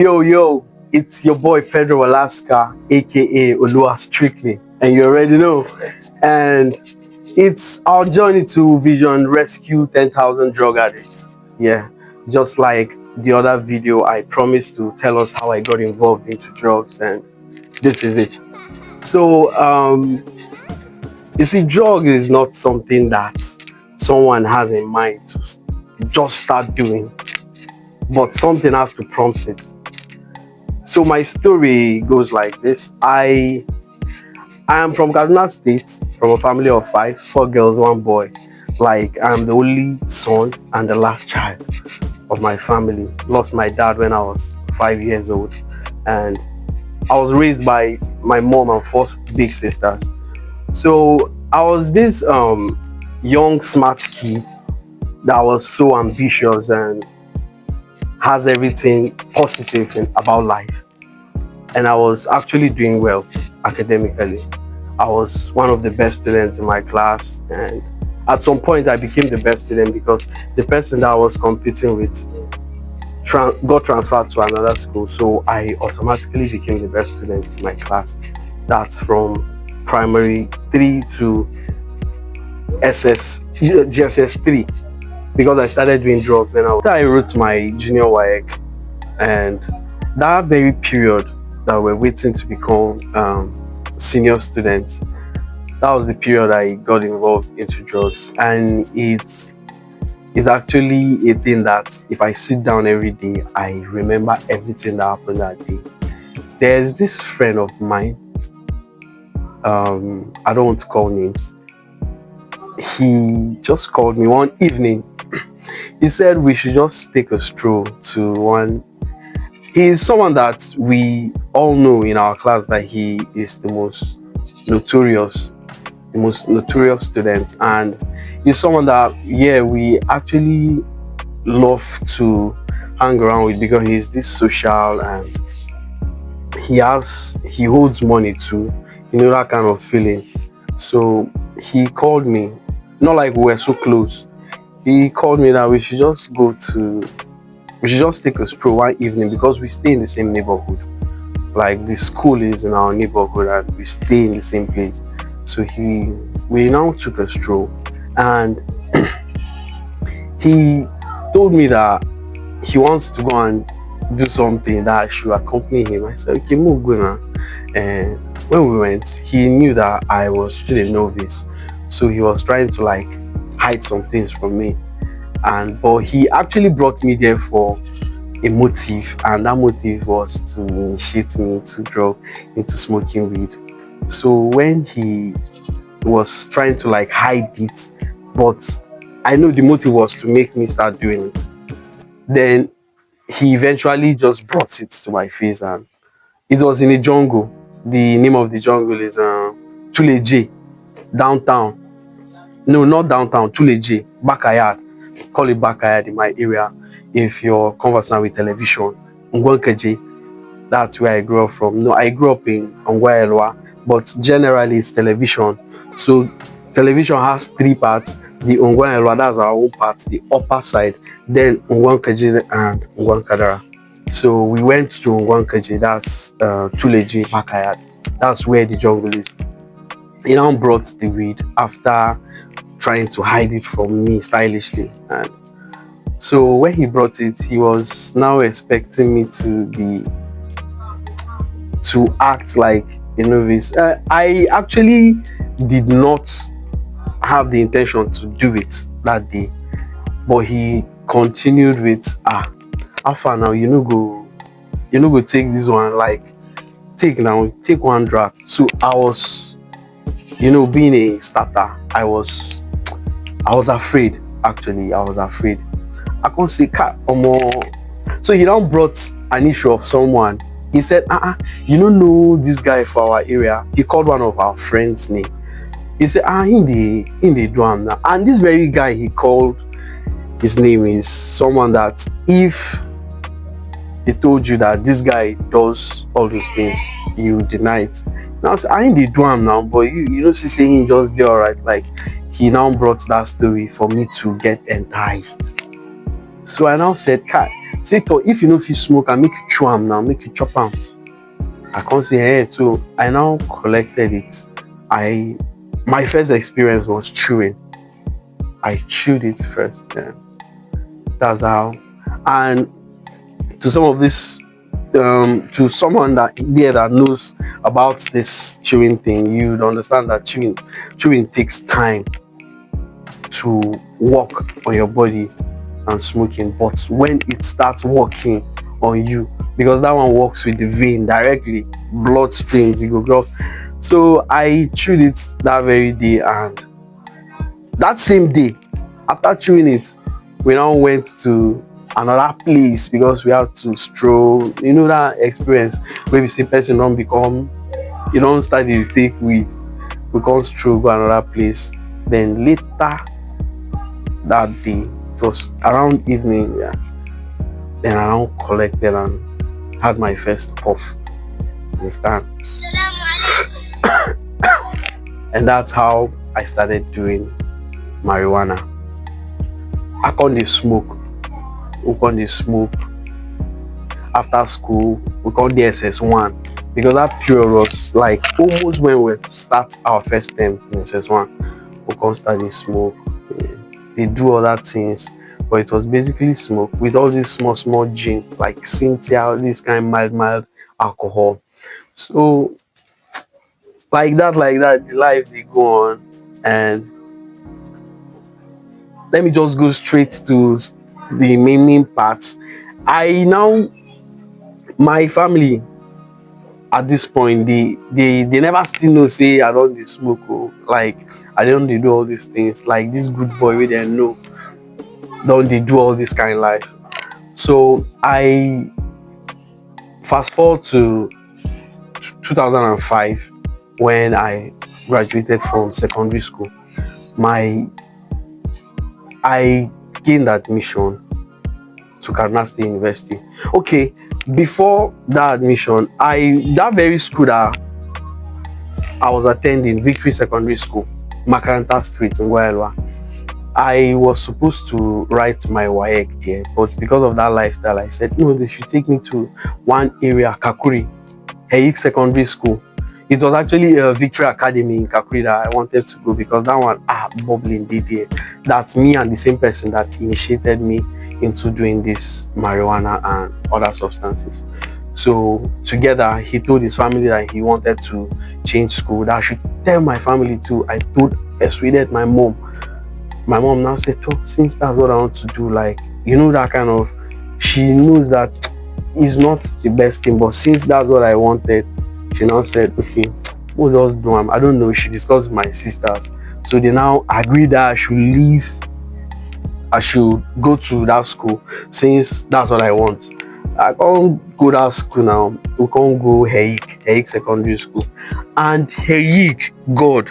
Yo, it's your boy Pedro Alaska, aka Olua Strictly, and you already know. And it's our journey to Vision Rescue 10,000 drug addicts. Yeah, just like the other video, I promised to tell us how I got involved into drugs, and this is it. So, you see, drug is not something that someone has in mind to just start doing, but something has to prompt it. So my story goes like this. I am from Kaduna State, from a family of five, four girls, one boy. Like I'm the only son and the last child of my family. Lost my dad when I was 5 years old, and I was raised by my mom and four big sisters. So I was this young smart kid that was so ambitious and has everything positive about life. And I was actually doing well academically. I was one of the best students in my class, and at some point I became the best student because the person that I was competing with got transferred to another school, so I automatically became the best student in my class. That's from primary 3 to GSS 3, because I started doing drugs when I wrote my junior WAEC. And that very period that we're waiting to become senior students, that was the period I got involved into drugs. And it's actually a thing that if I sit down every day, I remember everything that happened that day. There's this friend of mine, I don't want to call names. He just called me one evening. He said we should just take a stroll to one. He's someone that we all know in our class that he is notorious, the most notorious student, and he's someone that we actually love to hang around with because he's this social, and he holds money too, that kind of feeling. So he called me, not like we were so close. He called me that we should just take a stroll one evening because we stay in the same neighborhood. Like the school is in our neighborhood and we stay in the same place. So we now took a stroll, and he told me that he wants to go and do something, that I should accompany him. I said, okay, move go now. And when we went, he knew that I was still a novice, so he was trying to like hide some things from me. But he actually brought me there for a motive, and that motive was to initiate me into smoking weed. So when he was trying to like hide it, but I know the motive was to make me start doing it, then he eventually just brought it to my face, and it was in a jungle. The name of the jungle is Tuleje, downtown. No, not downtown, Tuleje, Bakayad. Call it Bakayad in my area if you're conversant with television. Ngwankeje, that's where I grew up from. No, I grew up in Ongwaelwa, but generally it's television. So television has three parts. The Ongwaelwa, that's our own part, the upper side, then Ngwankeje and Ngwankadara. So we went to Ngwankeje, that's Tuleje, Bakayad. That's where the jungle is. He now brought the weed after trying to hide it from me stylishly. And so when he brought it, he was now expecting me to act like a novice. I actually did not have the intention to do it that day, but he continued with how far now, go take this one, like take one drag. So I was, being a starter, I was afraid. Actually, I was afraid. I can't say cat or more. So he now brought an issue of someone. He said, you don't know this guy for our area. He called one of our friends' name. He said, in the drum now. And this very guy he called, his name is someone that if they told you that this guy does all those things, you deny it. Now I ain't the drum now, but you know, see saying just be alright. Like he now brought that story for me to get enticed. So I now said, Kat, Say to if you know if you smoke and make you chew am now, make you chop am. I can't say so I now collected it. My first experience was chewing. I chewed it first. Yeah. That's how. And to some of this, to someone that knows about this chewing thing, you'd understand that chewing takes time to work on your body and smoking. But when it starts working on you, because that one works with the vein directly, blood streams, it go cross. So I chewed it that very day, and that same day, after chewing it, we now went to another place because we had to stroll. You know that experience where we see person don't become, you don't start to take weed, we can't stroll go another place. Then later that day, it was around evening, yeah, then I now collected and had my first puff. Understand? And that's how I started doing marijuana. I can't dey smoke. We can't dey smoke. After school, we can't dey SS1 because that period was like almost when we start our first term in SS1. We can't start dey smoke. They do other things, but it was basically smoke with all these small gin like Cynthia, this kind of mild alcohol. So like that, the life they go on. And let me just go straight to the main parts. My family at this point, they never still know say I don't dey smoke. Oh, like I don't dey do all these things. Like this good boy wey they know don't they do all this kind of life. So I fast forward to 2005 when I graduated from secondary school. I gained admission to Kaduna State University. Okay, before that admission, that very school that I was attending, Victory Secondary School, Makaranta Street in Gwayelwa, I was supposed to write my WAEC there, but because of that lifestyle, I said no, they should take me to one area, Kakuri, Heyik Secondary School. It was actually a Victory Academy in Kakuri that I wanted to go because that one, bubbling did there. That's me and the same person that initiated me into doing this marijuana and other substances. So together, he told his family that he wanted to change school, that I should tell my family too. I persuaded my mom. My mom now said, oh, since that's what I want to do, like, you know, that kind of, she knows that it's not the best thing, but since that's what I wanted, she now said, okay, we'll just do them. I don't know, she discussed with my sisters. So they now agreed that I should go to that school since that's what I want. I can't go that school now. We can't go Heyik Secondary School. And Heyik, God,